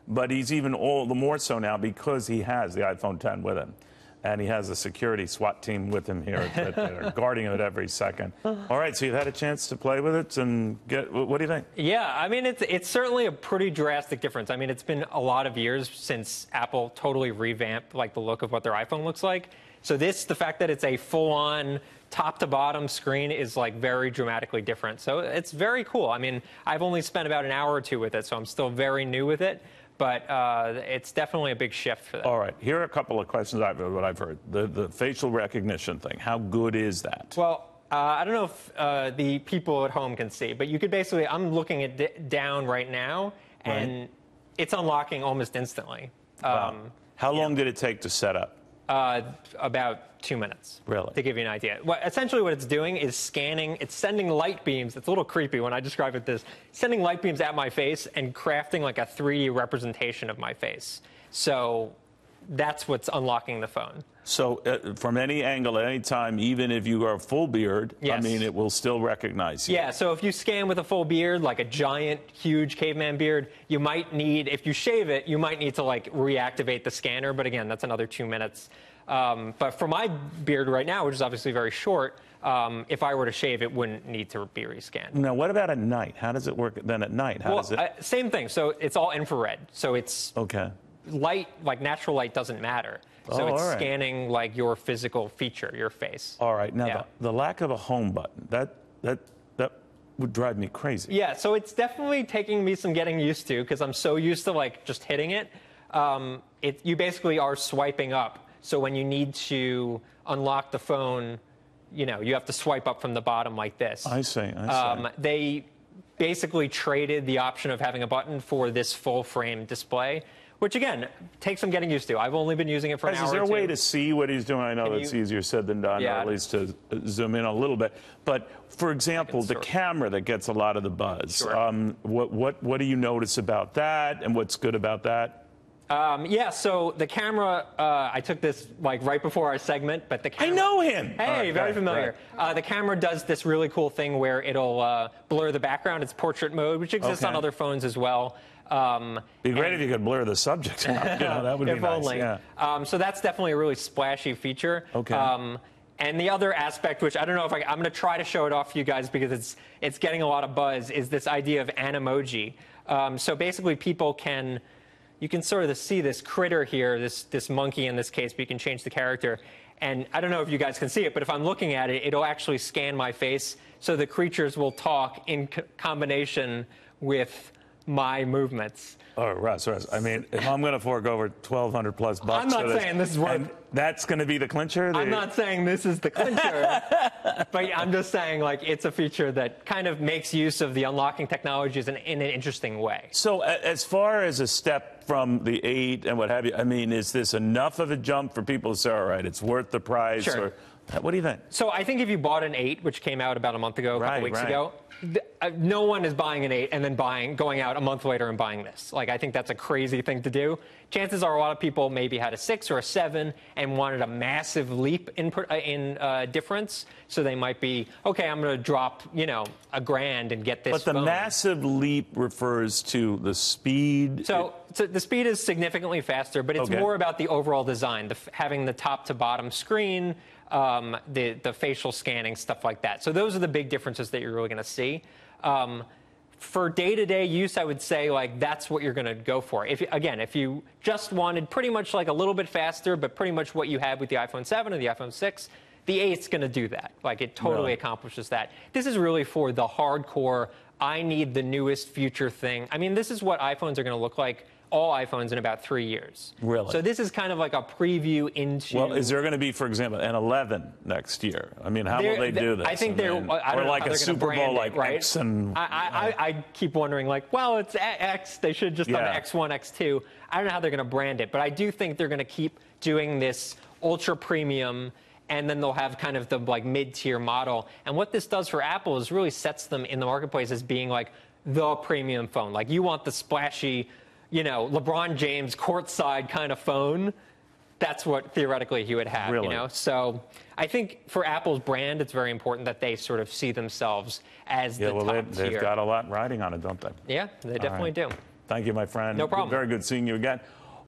But he's even all the more so now because he has the iPhone 10 with him. And he has a security SWAT team with him here that are guarding it every second. All right, so you've had a chance to play with it and what do you think? Yeah, I mean, it's certainly a pretty drastic difference. I mean, it's been a lot of years since Apple totally revamped like the look of what their iPhone looks like. So the fact that it's a full-on top to bottom screen is like very dramatically different. So it's very cool. I mean, I've only spent about an hour or two with it, so I'm still very new with it. But it's definitely a big shift for them. All right. Here are a couple of questions I've heard. The facial recognition thing, how good is that? Well, I don't know if the people at home can see, but you could basically, I'm looking it down right now, and it's unlocking almost instantly. Wow. How long did it take to set up? About 2 minutes. Really? To give you an idea. Essentially what it's doing is scanning, it's sending light beams. It's a little creepy when I describe it this. Sending light beams at my face and crafting like a 3D representation of my face. So that's what's unlocking the phone. So from any angle, at any time, even if you are full beard, yes. I mean, it will still recognize you. Yeah, so if you scan with a full beard, like a giant, huge caveman beard, you might need, if you shave it, you might need to like reactivate the scanner. But again, that's another 2 minutes. But for my beard right now, which is obviously very short, if I were to shave, it wouldn't need to be rescanned. Now, what about at night? How does it work then at night? How does it... Same thing. So it's all infrared. So it's okay. Light, like natural light, doesn't matter. So it's right. scanning like your physical feature, your face. All right. Now, the lack of a home button, that would drive me crazy. Yeah, so it's definitely taking me some getting used to because I'm so used to like just hitting it. You basically are swiping up. So when you need to unlock the phone, you know, you have to swipe up from the bottom like this. I see. They basically traded the option of having a button for this full frame display, which again takes some getting used to. I've only been using it for an hour or two. Is there a way to see what he's doing? I know that's easier said than done, or at least to zoom in a little bit. But for example, the camera that gets a lot of the buzz. Sure. What do you notice about that, and what's good about that? Yeah, so the camera, I took this like right before our segment, but the camera... I know him! Hey, very familiar. The camera does this really cool thing where it'll blur the background. It's portrait mode, which exists on other phones as well. Be great if you could blur the subject out. You know, that would be if nice. Only. Yeah. So that's definitely a really splashy feature. Okay. And the other aspect, which I don't know if I'm going to try to show it off for you guys because it's getting a lot of buzz, is this idea of Animoji. So basically people can... You can sort of see this critter here, this monkey in this case, but you can change the character. And I don't know if you guys can see it, but if I'm looking at it, it'll actually scan my face. So the creatures will talk in combination with my movements. Oh, Russ, I mean, if I'm going to fork over $1,200+ bucks, I'm not saying this is worth. That's going to be the clincher. I'm not saying this is the clincher, but I'm just saying like it's a feature that kind of makes use of the unlocking technologies in an interesting way. So, as far as a step from the 8 and what have you, I mean, is this enough of a jump for people to say, all right, it's worth the price? Sure. Or what do you think? So I think if you bought an 8, which came out about a month ago, a couple weeks ago, no one is buying an 8 and then going out a month later and buying this. Like, I think that's a crazy thing to do. Chances are a lot of people maybe had a 6 or a 7 and wanted a massive leap in difference. So they might be, okay, I'm going to drop, you know, $1,000 and get this But the phone. massive leap refers to the speed. So the speed is significantly faster, but it's more about the overall design, having the top to bottom screen, the facial scanning, stuff like that. So those are the big differences that you're really going to see. For day-to-day use, I would say like that's what you're going to go for. If you just wanted pretty much like a little bit faster, but pretty much what you had with the iPhone 7 or the iPhone 6, the 8's going to do that. Like it totally accomplishes that. This is really for the hardcore, I need the newest future thing. I mean, this is what iPhones are going to look like, all iPhones, in about 3 years. Really? So this is kind of like a preview into... Well, is there going to be, for example, an 11 next year? I mean, how will they do this? I think they're... Or like a Super Bowl like X and... I keep wondering, like, well, it's X. They should just done X1, X2. I don't know how they're going to brand it, but I do think they're going to keep doing this ultra premium, and then they'll have kind of the like mid-tier model. And what this does for Apple is really sets them in the marketplace as being like the premium phone. Like you want the splashy, you know, LeBron James courtside kind of phone. That's what theoretically he would have, you know? So I think for Apple's brand, it's very important that they sort of see themselves as the top tier. They've got a lot riding on it, don't they? Yeah, they definitely do. Thank you, my friend. No problem. Very good seeing you again.